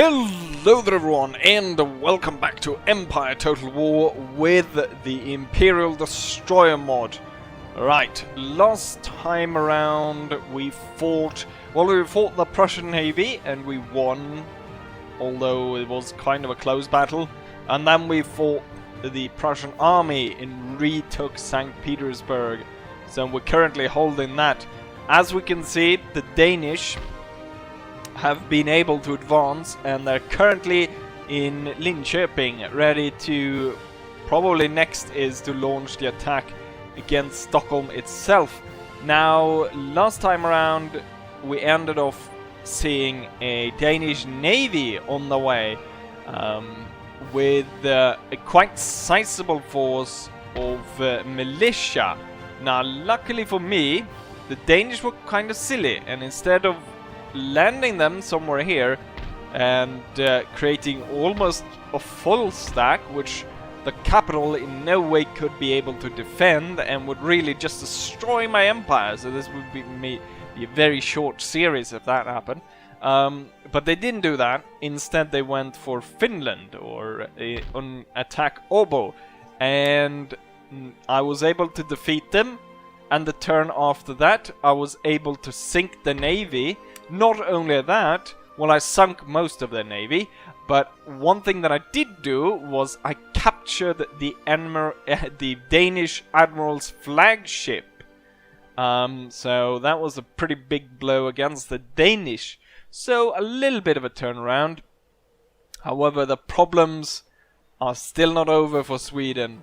Hello there everyone, and welcome back to Empire Total War with the Imperial Destroyer mod. Right, last time around we fought the Prussian Navy and we won, although it was kind of a close battle. And then we fought the Prussian army and retook St. Petersburg. So we're currently holding that. As we can see, the Danish have been able to advance, and they're currently in Linköping, ready to, probably next is to launch the attack against Stockholm itself. Now, last time around we ended off seeing a Danish navy on the way, with a quite sizable force of militia. Now, luckily for me, the Danish were kind of silly, and instead of landing them somewhere here and creating almost a full stack, which the capital in no way could be able to defend and would really just destroy my empire. So this would be a very short series if that happened. But they didn't do that. Instead they went for Finland, or attack Åbo, and I was able to defeat them. And the turn after that I was able to sink the navy. Not only that, well, I sunk most of their navy, but one thing that I did do was I captured the Danish admiral's flagship. So that was a pretty big blow against the Danish. So a little bit of a turnaround. However, the problems are still not over for Sweden.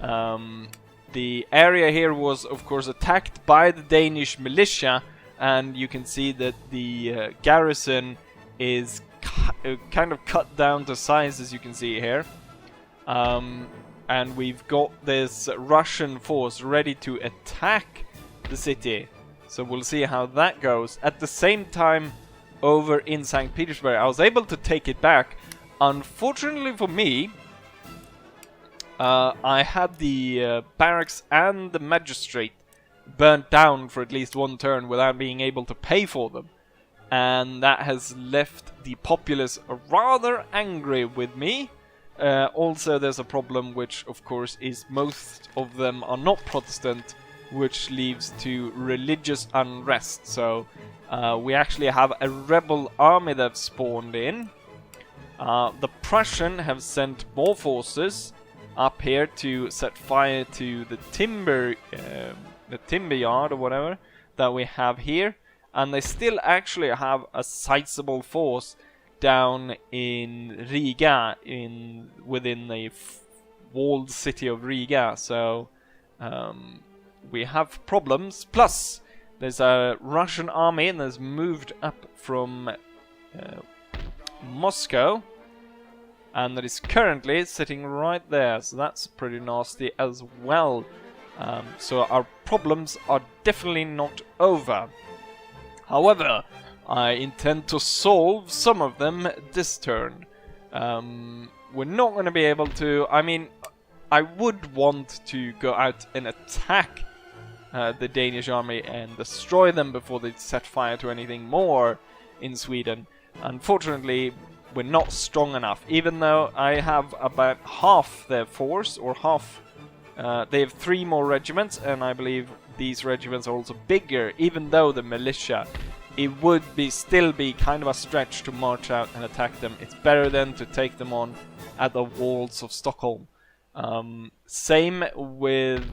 The area here was, of course, attacked by the Danish militia. And you can see that the garrison is kind of cut down to size, as you can see here. And we've got this Russian force ready to attack the city. So we'll see how that goes. At the same time, over in St. Petersburg, I was able to take it back. Unfortunately for me, I had the barracks and the magistrate burnt down for at least one turn without being able to pay for them, and that has left the populace rather angry with me. Also, there's a problem, which of course is most of them are not Protestant, which leads to religious unrest. So we actually have a rebel army that's spawned in. The Prussian have sent more forces up here to set fire to the timber yard or whatever that we have here, and they still actually have a sizable force down in Riga, within the walled city of Riga. So we have problems. Plus there's a Russian army and that's moved up from Moscow, and that is currently sitting right there, so that's pretty nasty as well. So our problems are definitely not over. However, I intend to solve some of them this turn. We're not going to be able to... I mean, I would want to go out and attack the Danish army and destroy them before they set fire to anything more in Sweden. Unfortunately, we're not strong enough. Even though I have about half their force, or half... they have 3 more regiments, and I believe these regiments are also bigger. Even though the militia, it would still be kind of a stretch to march out and attack them. It's better than to take them on at the walls of Stockholm. Same with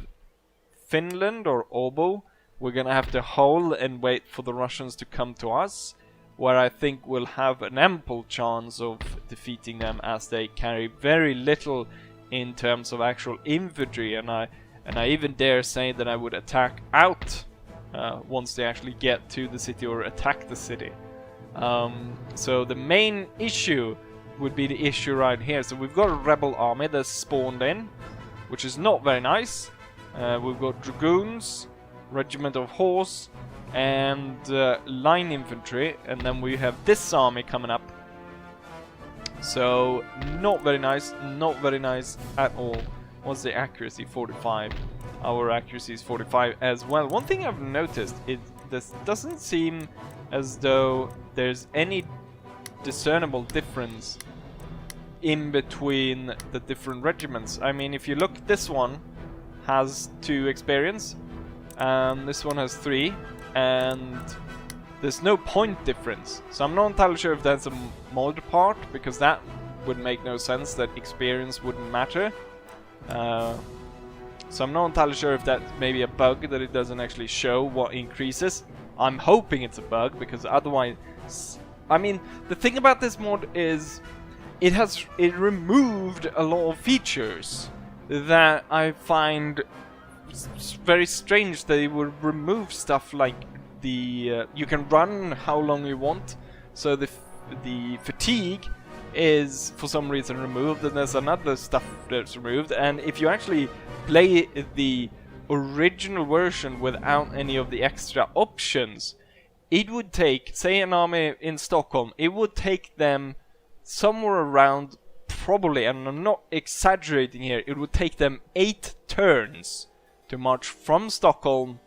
Finland or Åbo. We're gonna have to hold and wait for the Russians to come to us, where I think we'll have an ample chance of defeating them, as they carry very little in terms of actual infantry, and I even dare say that I would attack out once they actually get to the city or attack the city. So the main issue would be the issue right here. So we've got a rebel army that's spawned in, which is not very nice. We've got dragoons, regiment of horse, and line infantry, and then we have this army coming up. So, not very nice at all. What's the accuracy? 45. Our accuracy is 45 as well. One thing I've noticed is this doesn't seem as though there's any discernible difference in between the different regiments. I mean, if you look, this one has 2 experience, and this one has 3, and there's no point difference. So I'm not entirely sure if that's a mod part, because that would make no sense, that experience wouldn't matter. So I'm not entirely sure if that's maybe a bug, that it doesn't actually show what increases. I'm hoping it's a bug, because otherwise... I mean, the thing about this mod is it removed a lot of features that I find very strange. They would remove stuff like the you can run how long you want, so the fatigue is for some reason removed, and there's another stuff that's removed. And if you actually play the original version without any of the extra options, it would take, say, an army in Stockholm, it would take them somewhere around, probably, and I'm not exaggerating here, it would take them 8 turns to march from Stockholm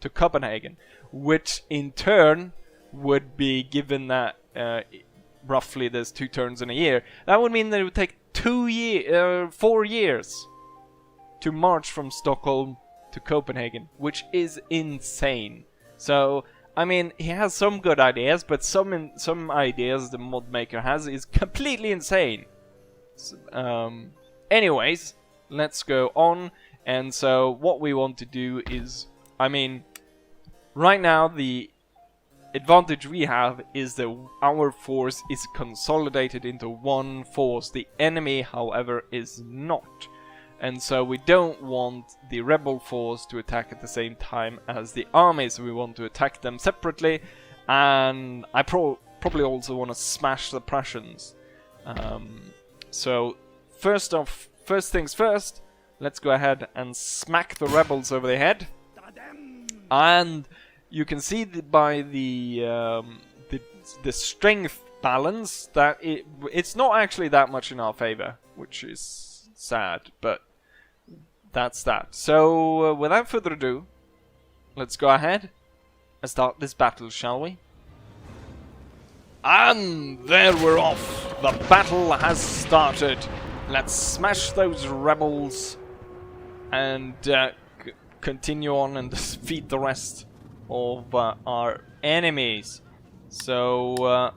to Copenhagen, which in turn would be, given that roughly there's 2 turns in a year, that would mean that it would take 4 years to march from Stockholm to Copenhagen, which is insane. So, I mean, he has some good ideas, but some ideas the mod maker has is completely insane. So, anyways, let's go on. And so what we want to do is, I mean, right now the advantage we have is that our force is consolidated into one force. The enemy, however, is not. And so we don't want the rebel force to attack at the same time as the army, so we want to attack them separately. And I probably also want to smash the Prussians. So first things first, let's go ahead and smack the rebels over the head. And you can see by the strength balance that it's not actually that much in our favor, which is sad, but that's that. So without further ado, let's go ahead and start this battle, shall we? And there we're off. The battle has started. Let's smash those rebels and continue on and defeat the rest of our enemies. So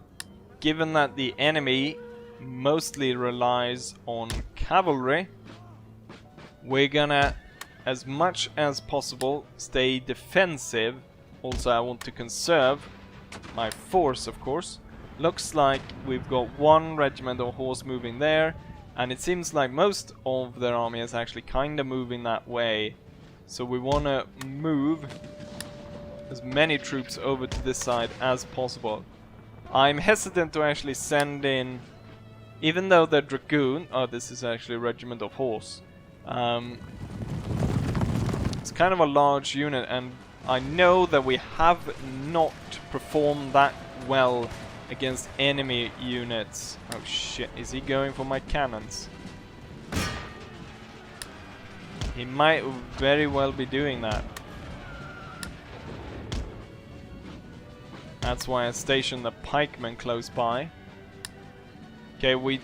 given that the enemy mostly relies on cavalry, we're gonna, as much as possible, stay defensive. Also, I want to conserve my force, of course. Looks like we've got 1 regiment of horse moving there, and it seems like most of their army is actually kind of moving that way. So we want to move as many troops over to this side as possible. I'm hesitant to actually send in, even though they're dragoon. Oh, this is actually a regiment of horse. It's kind of a large unit, and I know that we have not performed that well against enemy units. Oh shit, is he going for my cannons? He might very well be doing that. That's why I stationed the pikemen close by. Okay, we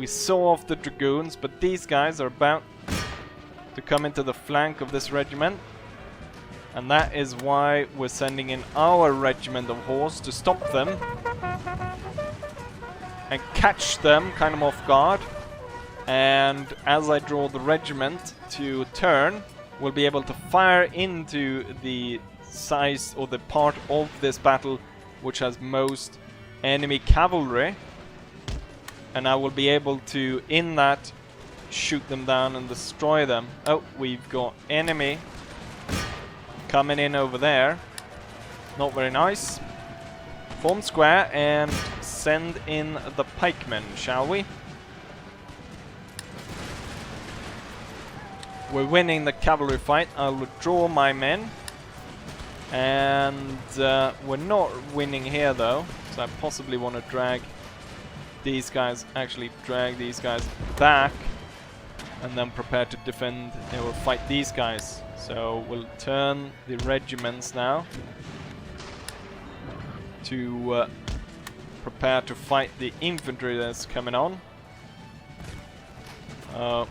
saw off the dragoons, but these guys are about to come into the flank of this regiment, and that is why we're sending in our regiment of horse to stop them and catch them kind of off guard. And as I draw the regiment to turn, we'll be able to fire into the size or the part of this battle which has most enemy cavalry, and I will be able to, in that, shoot them down and destroy them. Oh, we've got enemy coming in over there. Not very nice. Form square and send in the pikemen, shall we? We're winning the cavalry fight. I'll withdraw my men. And we're not winning here though, so I possibly want to drag these guys, drag these guys back, and then prepare to defend or fight these guys. So we'll turn the regiments now to prepare to fight the infantry that's coming on.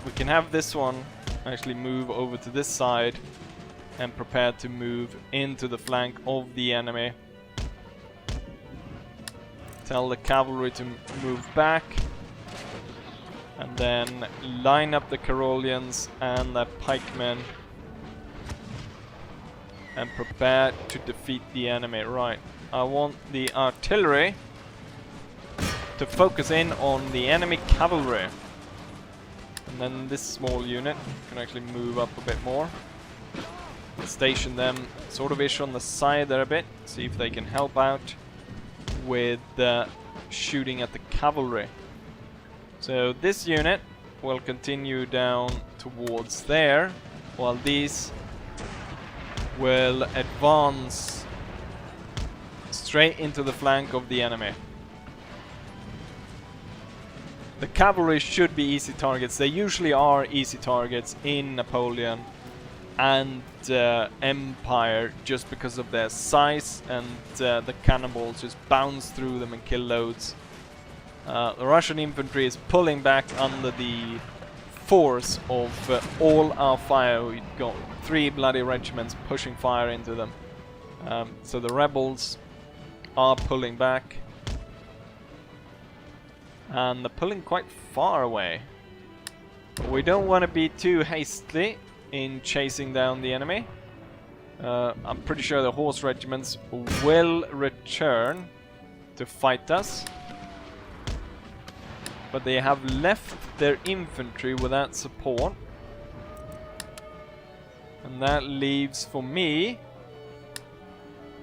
We can have this one actually move over to this side and prepare to move into the flank of the enemy. Tell the cavalry to move back. And then line up the Carolians and the pikemen and prepare to defeat the enemy. Right, I want the artillery to focus in on the enemy cavalry. And then this small unit can actually move up a bit more. Station them sort of ish on the side there a bit. See if they can help out with shooting at the cavalry. So this unit will continue down towards there, while these will advance straight into the flank of the enemy. The cavalry should be easy targets. They usually are easy targets in Napoleon and Empire, just because of their size, and the cannonballs just bounce through them and kill loads. The Russian infantry is pulling back under the force of all our fire. We've got 3 bloody regiments pushing fire into them. So the rebels are pulling back. And they're pulling quite far away. But we don't want to be too hasty in chasing down the enemy. I'm pretty sure the horse regiments will return to fight us. But they have left their infantry without support. And that leaves for me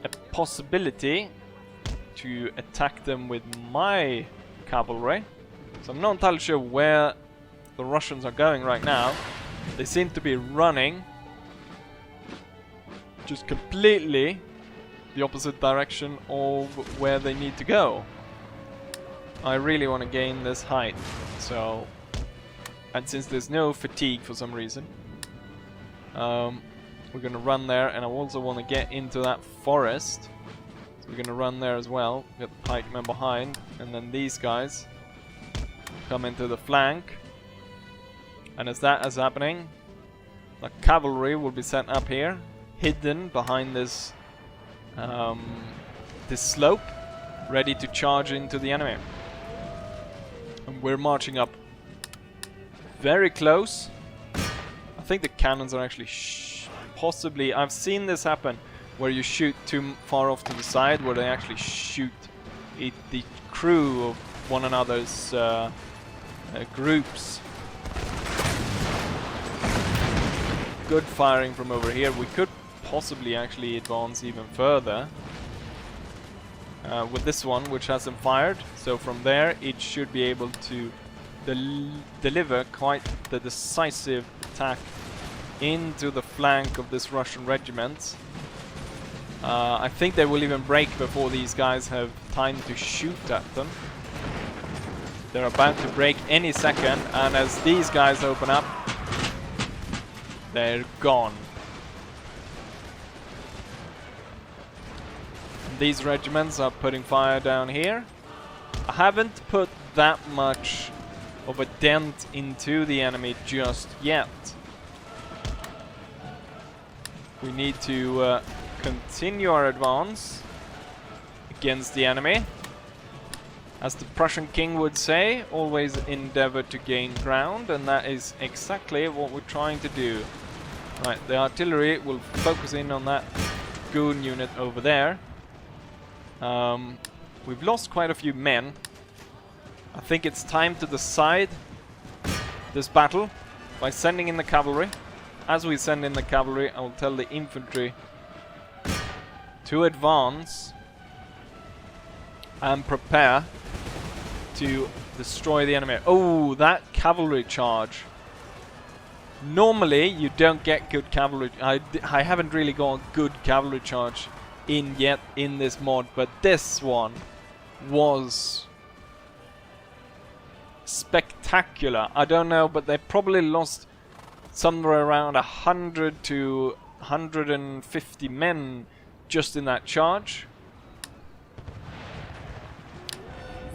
a possibility to attack them with my cavalry. So I'm not entirely sure where the Russians are going right now. They seem to be running just completely the opposite direction of where they need to go. I really want to gain this height, so, and since there's no fatigue for some reason, we're gonna run there, and I also want to get into that forest, so we're gonna run there as well, get the pikemen behind, and then these guys come into the flank, and as that is happening, the cavalry will be sent up here, hidden behind this this slope, ready to charge into the enemy. And we're marching up very close. I think the cannons are actually possibly... I've seen this happen where you shoot too far off to the side, where they actually shoot the crew of one another's groups. Good firing from over here. We could possibly actually advance even further. With this one, which hasn't fired, so from there it should be able to deliver quite the decisive attack into the flank of this Russian regiment. I think they will even break before these guys have time to shoot at them. They're about to break any second, and as these guys open up, they're gone. These regiments are putting fire down here. I haven't put that much of a dent into the enemy just yet. We need to continue our advance against the enemy. As the Prussian king would say, always endeavor to gain ground, and that is exactly what we're trying to do. Right, the artillery will focus in on that goon unit over there. We've lost quite a few men. I think it's time to decide this battle by sending in the cavalry. As we send in the cavalry, I will tell the infantry to advance and prepare to destroy the enemy. Oh, that cavalry charge. Normally, you don't get good cavalry. I haven't really got a good cavalry charge in yet in this mod, but this one was spectacular. I don't know, but they probably lost somewhere around 100 to 150 men just in that charge.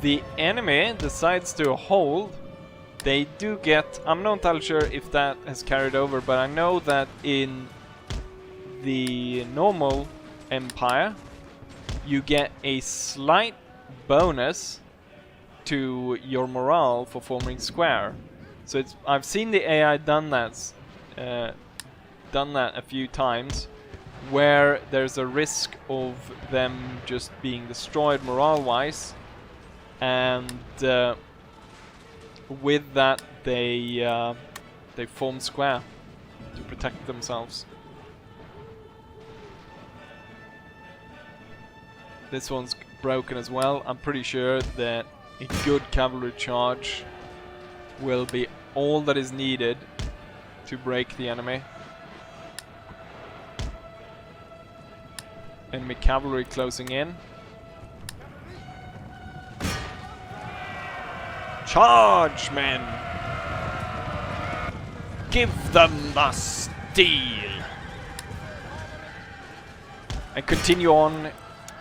the enemy decides to hold, they do get... I'm not entirely sure if that has carried over, but I know that in the normal Empire, you get a slight bonus to your morale for forming square. So it's, I've seen the AI done that a few times, where there's a risk of them just being destroyed morale-wise, and with that they form square to protect themselves. This one's broken as well. I'm pretty sure that a good cavalry charge will be all that is needed to break the enemy. Enemy cavalry closing in. Charge, men! Give them the steel! And continue on.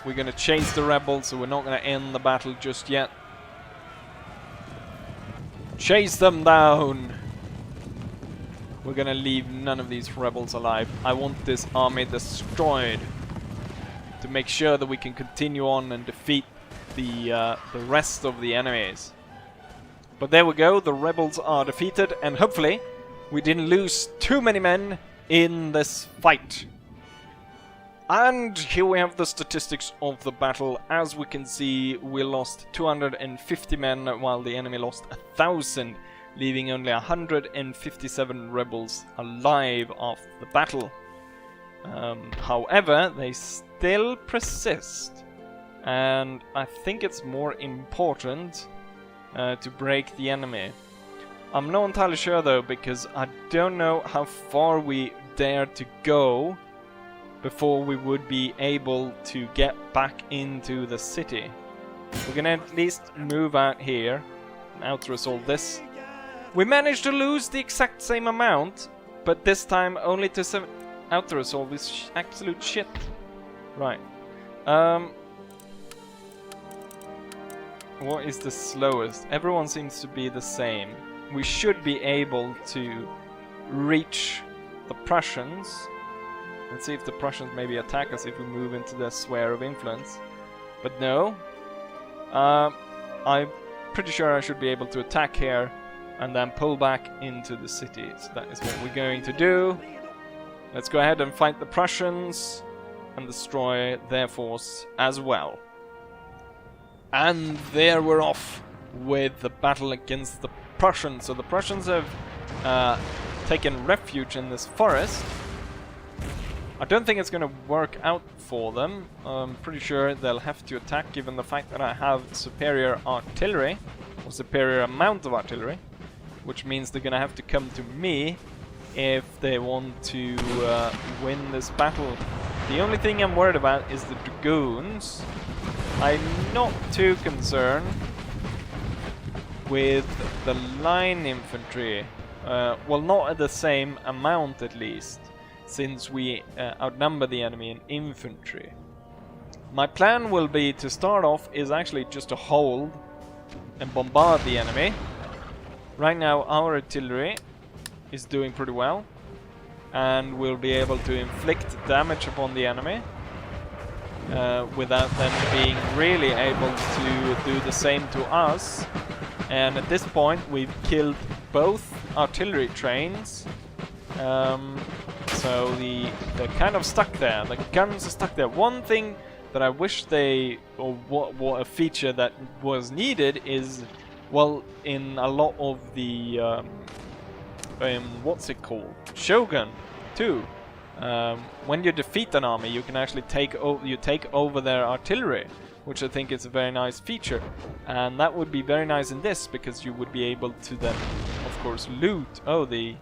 We're gonna chase the rebels, so we're not gonna end the battle just yet. Chase them down! We're gonna leave none of these rebels alive. I want this army destroyed to make sure that we can continue on and defeat the rest of the enemies. But there we go, the rebels are defeated, and hopefully we didn't lose too many men in this fight. And here we have the statistics of the battle. As we can see, we lost 250 men while the enemy lost 1,000, leaving only 157 rebels alive after the battle. However, they still persist, and I think it's more important to break the enemy. I'm not entirely sure though, because I don't know how far we dare to go before we would be able to get back into the city. We're gonna at least move out here and out-resolve this. We managed to lose the exact same amount, but this time only to out-resolve is absolute shit. Right. What is the slowest? Everyone seems to be the same. We should be able to reach the Prussians. Let's see if the Prussians maybe attack us if we move into their sphere of influence. But no. I'm pretty sure I should be able to attack here and then pull back into the city. So that is what we're going to do. Let's go ahead and fight the Prussians and destroy their force as well. And there we're off with the battle against the Prussians. So the Prussians have taken refuge in this forest. I don't think it's going to work out for them. I'm pretty sure they'll have to attack, given the fact that I have superior artillery, or superior amount of artillery, which means they're going to have to come to me if they want to win this battle. The only thing I'm worried about is the dragoons. I'm not too concerned with the line infantry. Well, not at the same amount at least, since we outnumber the enemy in infantry. My plan will be to start off is actually just to hold and bombard the enemy. Right now our artillery is doing pretty well, and we'll be able to inflict damage upon the enemy without them being really able to do the same to us. And at this point we've killed both artillery trains, so they're kind of stuck there. The guns are stuck there. One thing that I wish they, or what a feature that was needed is, well, in a lot of the what's it called, Shogun 2, when you defeat an army, you can actually take over their artillery, which I think is a very nice feature. And that would be very nice in this, because you would be able to then, of course, loot. Oh, the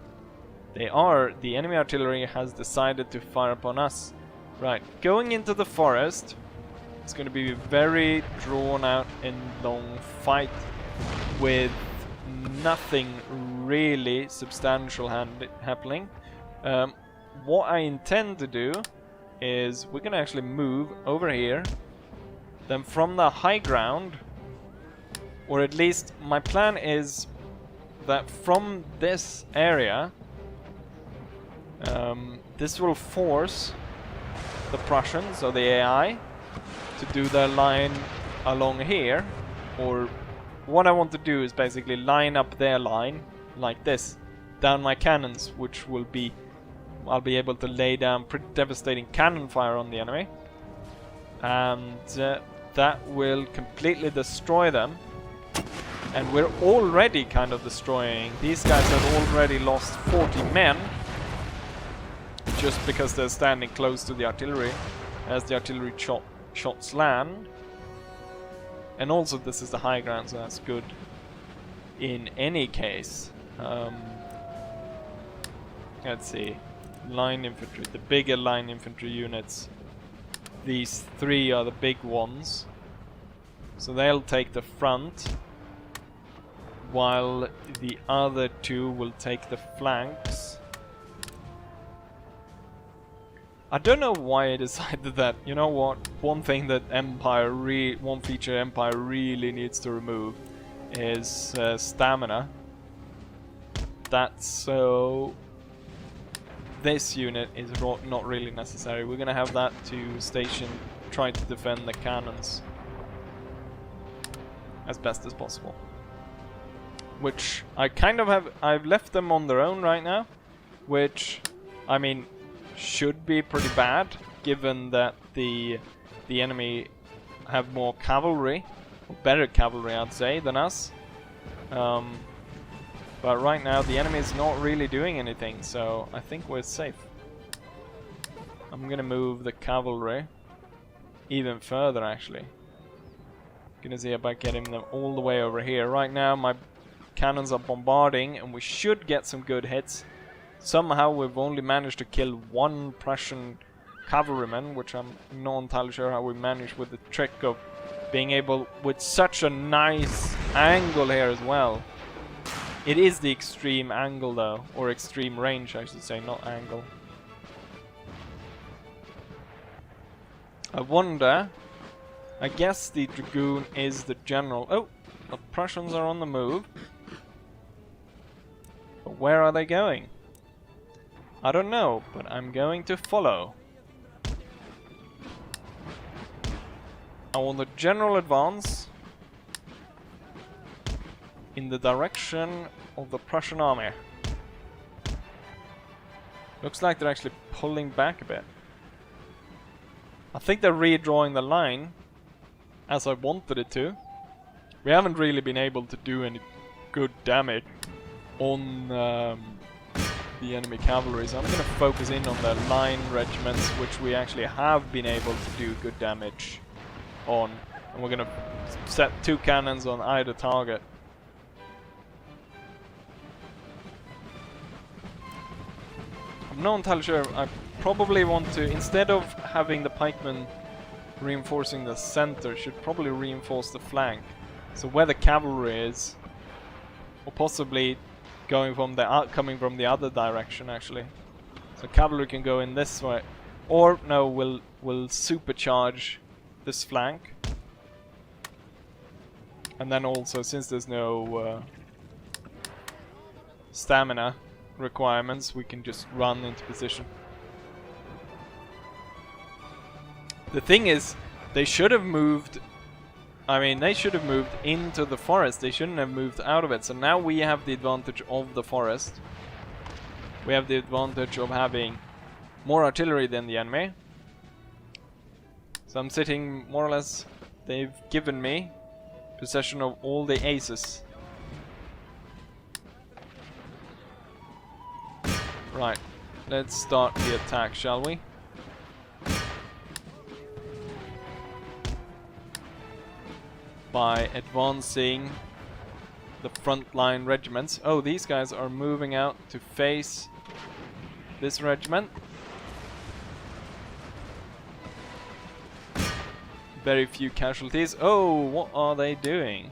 enemy artillery has decided to fire upon us. Right, going into the forest, it's going to be a very drawn out and long fight with nothing really substantial happening. What I intend to do is we're going to actually move over here. Then from the high ground, Or at least my plan is that from this area, this will force the Prussians, or the AI, to do their line along here. Or what I want to do is basically line up their line like this, down my cannons, which will be, I'll be able to lay down pretty devastating cannon fire on the enemy, and that will completely destroy them. And we're already kind of destroying. These guys have already lost 40 men just because they're standing close to the artillery as the artillery shots land. And also this is the high ground, so that's good in any case. Let's see. Line infantry, the bigger line infantry units. These three are the big ones. So they'll take the front, while the other two will take the flanks. I don't know why I decided that. You know what? One thing that one feature Empire really needs to remove is stamina. That's so. This unit is not really necessary. We're gonna have that to station, try to defend the cannons as best as possible. Which I kind of have. I've left them on their own right now, which, I mean, should be pretty bad, given that the enemy have more cavalry, or better cavalry I'd say, than us. But right now the enemy is not really doing anything, so I think we're safe. I'm gonna move the cavalry even further actually. Gonna see about getting them all the way over here. Right now my cannons are bombarding and we should get some good hits. Somehow we've only managed to kill one Prussian cavalryman, which I'm not entirely sure how we managed with the trick of being able, with such a nice angle here as well. It is the extreme angle though, or extreme range I should say, not angle. I wonder, I guess the Dragoon is the general. Oh, the Prussians are on the move. But where are they going? I don't know, but I'm going to follow. I want the general advance in the direction of the Prussian army. Looks like they're actually pulling back a bit. I think they're redrawing the line as I wanted it to. We haven't really been able to do any good damage on the enemy cavalry, so I'm going to focus in on the line regiments, which we actually have been able to do good damage on. And we're going to set 2 cannons on either target. I'm not entirely sure. I probably want to, instead of having the pikemen reinforcing the center, should probably reinforce the flank. So where the cavalry is, or possibly going from the coming from the other direction actually. So cavalry can go in this way, or no, we'll supercharge this flank. And then also, since there's no stamina requirements, we can just run into position. The thing is, they should have moved. I mean, they should have moved into the forest. They shouldn't have moved out of it. So now we have the advantage of the forest. We have the advantage of having more artillery than the enemy. So I'm sitting more or less. They've given me possession of all the aces. Right, let's start the attack, shall we? By advancing the frontline regiments. Oh, these guys are moving out to face this regiment. Very few casualties. Oh, what are they doing?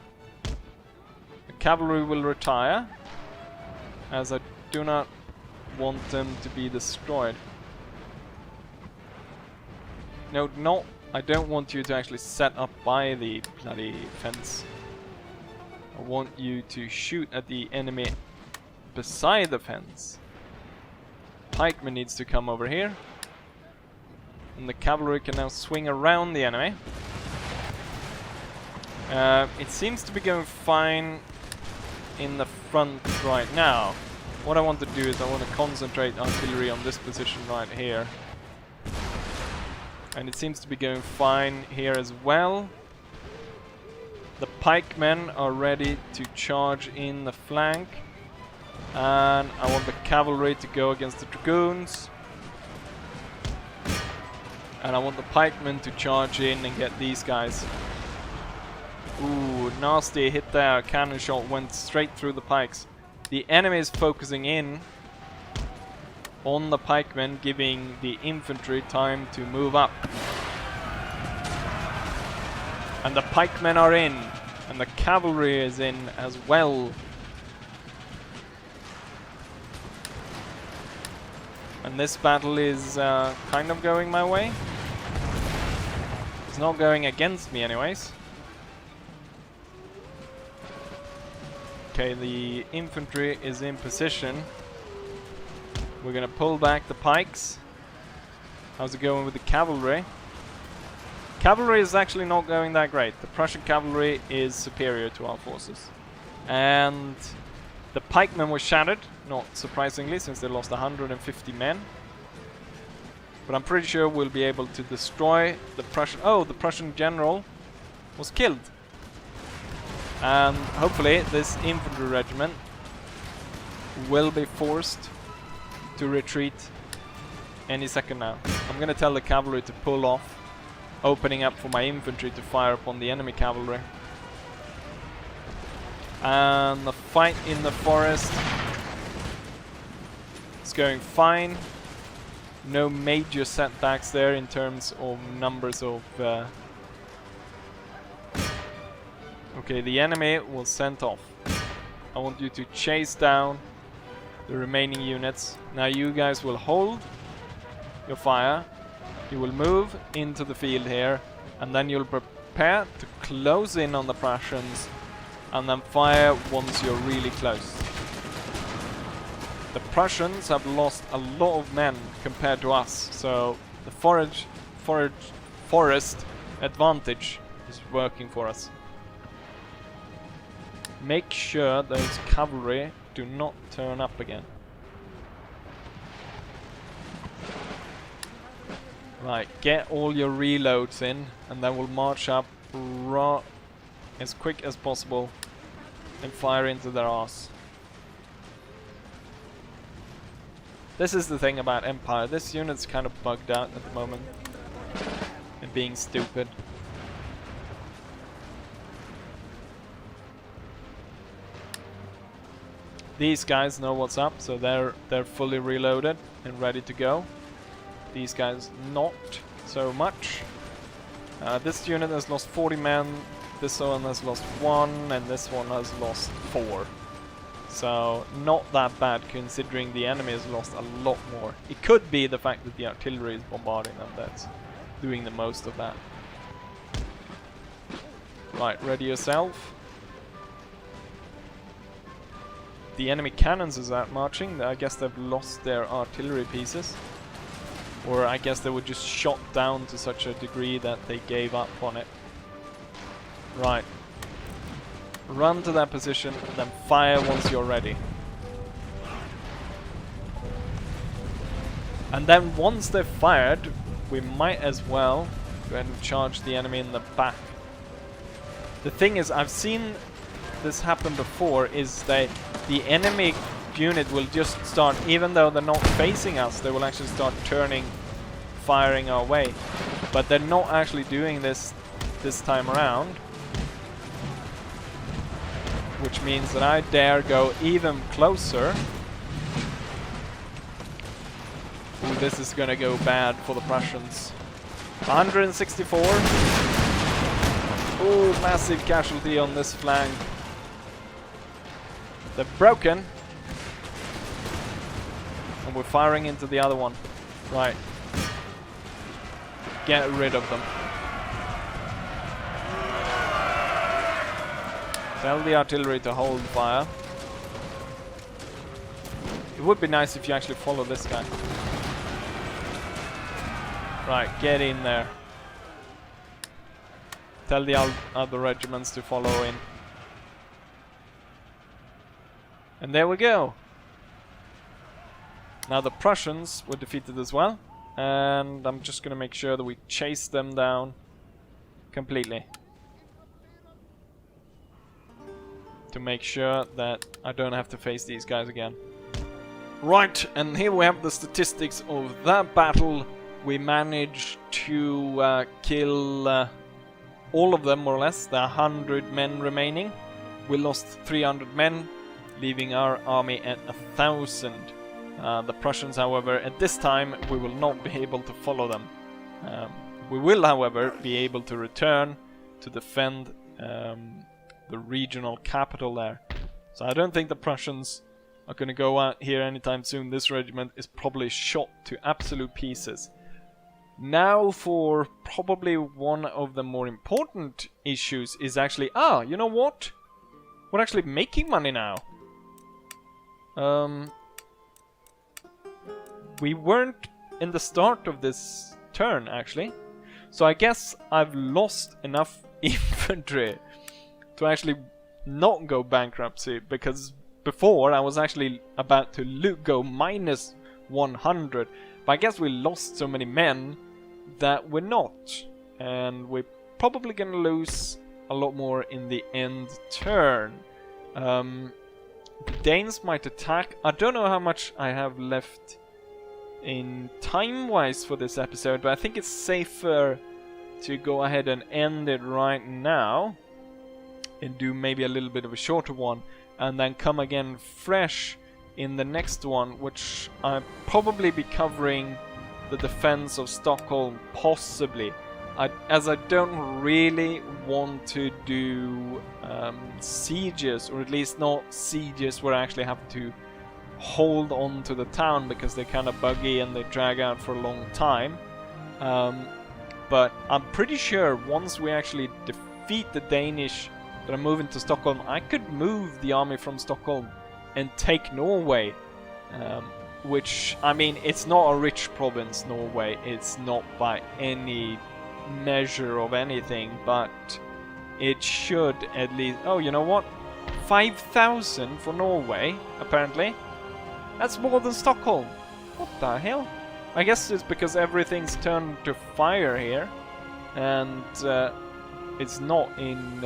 The cavalry will retire, as I do not want them to be destroyed. No, I don't want you to actually set up by the bloody fence. I want you to shoot at the enemy beside the fence. Pikeman needs to come over here. And the cavalry can now swing around the enemy. It seems to be going fine in the front right now. What I want to do is I want to concentrate artillery on this position right here. And it seems to be going fine here as well. The pikemen are ready to charge in the flank. And I want the cavalry to go against the dragoons. And I want the pikemen to charge in and get these guys. Ooh, nasty hit there. Cannon shot went straight through the pikes. The enemy is focusing in on the pikemen, giving the infantry time to move up. And the pikemen are in. And the cavalry is in as well. And this battle is kind of going my way. It's not going against me anyways. Okay, the infantry is in position. We're gonna pull back the pikes. How's it going with the cavalry? Cavalry is actually not going that great. The Prussian cavalry is superior to our forces. And the pikemen were shattered, not surprisingly, since they lost 150 men. But I'm pretty sure we'll be able to destroy the Prussian... Oh, the Prussian general was killed. And hopefully this infantry regiment will be forced to retreat any second now. I'm gonna tell the cavalry to pull off, opening up for my infantry to fire upon the enemy cavalry. And the fight in the forest is going fine. No major setbacks there in terms of numbers of... Okay, the enemy was sent off. I want you to chase down the remaining units. Now you guys will hold your fire. You will move into the field here. And then you'll prepare to close in on the Prussians. And then fire once you're really close. The Prussians have lost a lot of men compared to us, so the forest advantage is working for us. Make sure those cavalry do not turn up again. Right, get all your reloads in, and then we'll march up as quick as possible and fire into their arse. This is the thing about Empire. This unit's kind of bugged out at the moment and being stupid. These guys know what's up, so they're fully reloaded and ready to go. These guys not so much. This unit has lost 40 men, this one has lost 1, and this one has lost 4. So, not that bad considering the enemy has lost a lot more. It could be the fact that the artillery is bombarding them that's doing the most of that. Right, ready yourself. The enemy cannons is out marching. I guess they've lost their artillery pieces. Or I guess they were just shot down to such a degree that they gave up on it. Right. Run to that position and then fire once you're ready. And then once they've fired, we might as well go ahead and charge the enemy in the back. The thing is, I've seen this happen before, is that the enemy unit will just start, even though they're not facing us, they will actually start turning, firing our way. But they're not actually doing this time around. Which means that I dare go even closer. Ooh, this is gonna go bad for the Prussians. 164. Ooh, massive casualty on this flank. They're broken. And we're firing into the other one. Right. Get rid of them. Tell the artillery to hold fire. It would be nice if you actually follow this guy. Right, get in there. Tell the other regiments to follow in. And there we go. Now the Prussians were defeated as well. And I'm just gonna make sure that we chase them down completely. To make sure that I don't have to face these guys again. Right, and here we have the statistics of that battle. We managed to kill all of them, more or less. There are 100 men remaining. We lost 300 men, leaving our army at 1,000. The Prussians, however, at this time, we will not be able to follow them. We will, however, be able to return to defend the regional capital there. So I don't think the Prussians are going to go out here anytime soon. This regiment is probably shot to absolute pieces. Now for probably one of the more important issues is actually... Ah, you know what? We're actually making money now. We weren't in the start of this turn, actually. So I guess I've lost enough infantry to actually not go bankruptcy, because before I was actually about to go minus 100. But I guess we lost so many men that we're not. And we're probably gonna lose a lot more in the end turn. The Danes might attack. I don't know how much I have left in time-wise for this episode, but I think it's safer to go ahead and end it right now and do maybe a little bit of a shorter one, and then come again fresh in the next one, which I'll probably be covering the defense of Stockholm, possibly. As I don't really want to do sieges, or at least not sieges where I actually have to hold on to the town, because they're kind of buggy and they drag out for a long time. But I'm pretty sure once we actually defeat the Danish that are moving to Stockholm, I could move the army from Stockholm and take Norway. Which, I mean, it's not a rich province, Norway. It's not by any measure of anything, but it should at least... Oh, you know what? 5,000 for Norway, apparently. That's more than Stockholm. What the hell? I guess it's because everything's turned to fire here, and it's not in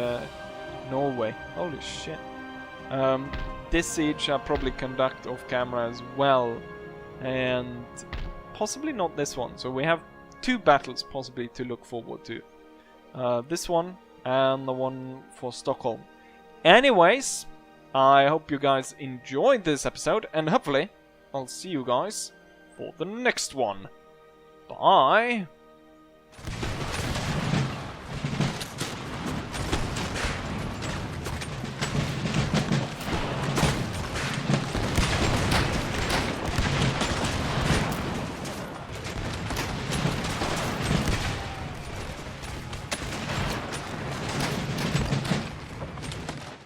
Norway. Holy shit. This siege I'll probably conduct off camera as well, and possibly not this one. So we have 2 battles possibly to look forward to. This one and the one for Stockholm. Anyways, I hope you guys enjoyed this episode, and hopefully I'll see you guys for the next one. Bye!